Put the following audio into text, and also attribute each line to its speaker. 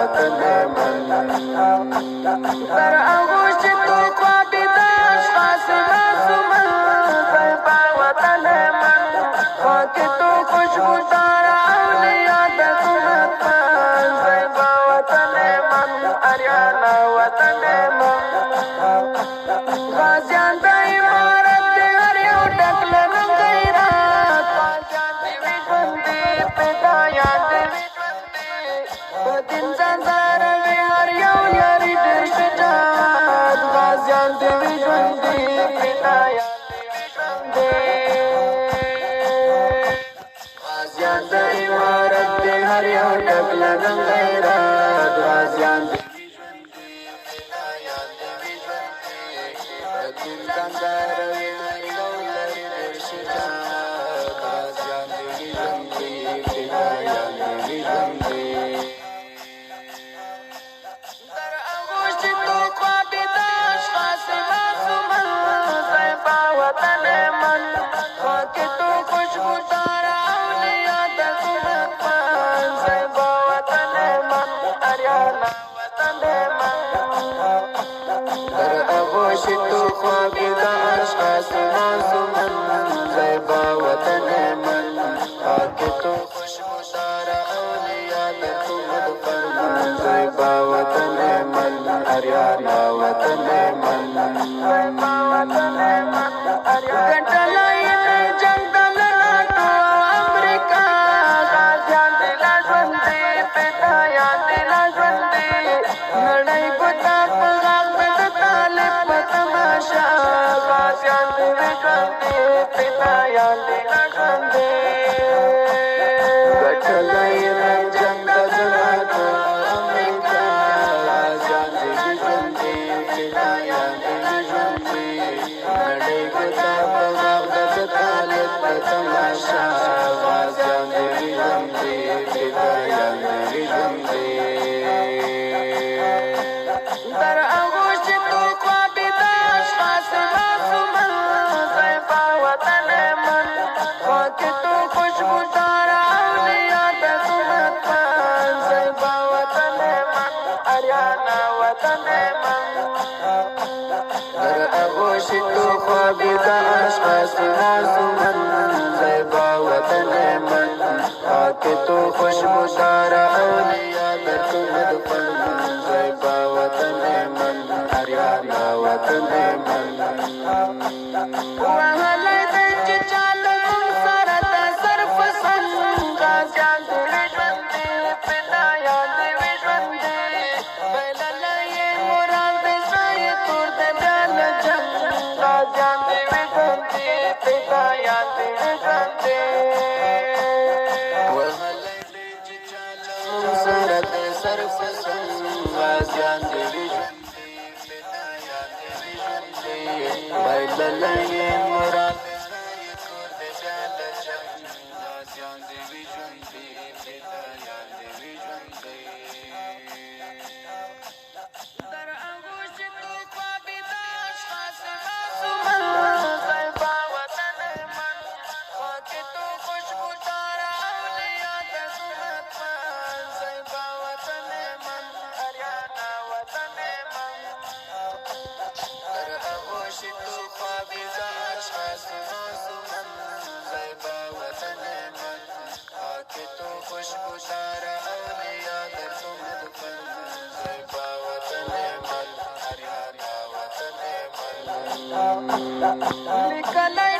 Speaker 1: وطن من در آغوش تو خوابیدن خاص معصومن زیبا وطن من خاک تو خوشبو دار اولیاء د کومت من زیبا وطن من اریانا وطن من غازیان د عمارت د هر یو ډک له غیرت غازیان د وي ژوندي فدایان د وي ژوندي په دین ځان ځاروي هر یو لري ډېر شجاعت غازیان د وي ژوندي فدایان د وي ژوندي غازیان د عمارت د هر یو ډک له غیرت غازیان د تو خوابی دا اشخاص معصومن زیبا وطن من خاک تو خوشبو دار اولیاء د کومت فرمان زیبا وطن من اریانا وطن من زیبا وطن من اریانا جنگ دلنا تو امریکا غازیان د لا ژوندي فدایان د لا ژوندي نړۍ ګوتا په غاغ د طالب په تماشا غازیان د وي ژوندي فدایان د لا ژوندي ګټلی یم جنګ د زړه په امریکا غازیان د وي ژوندي فدایان د وي ژوندي نړۍ ګوتا په غاغ د طالب په تماشا غازیان د وي ژوندي فدایان د وي ژوندي در آغوش تو خوابیده اشخاص معصومن زیبا وطن من خاک تو خوشبو دار اولیاء د کومت من زیبا وطن من اریانا وطن من در آغوش تو خوابیده اشخاص معصومن زیبا وطن من خاک تو خوشبو دار اولیاء د کومت من زیبا وطن من اریانا وطن من وهلی دی چې چاله مونږ سره د صرف سن غازیان د وي ژوندي فدایان د وي ژوندي بایللی یې مورال دی زړه یې تور دی بیا له جنګ غازیان د وي ژوندي فدایان د وي ژوندي وهلی دی چې چاله مونږ سره د صرف سن غازیان د وي ژوندي فدایان د وي ژوندي بایللی یې مراد د زړه یې تور دی بیا له جنګ غازیان د وي ژوندي فدایان د وي ژوندي در آغوش تو خوابیده اشخاص معصومن زیبا وطن من خاک تو خوشبو دار اولیاء د کومت من زیبا وطن من اریانا وطن من در آغوش تو خوابیده اشخاص معصومن زیبا وطن من خاک تو خوشبو دار اولیاء د کومت من زیبا وطن من اریانا وطن من لیکلی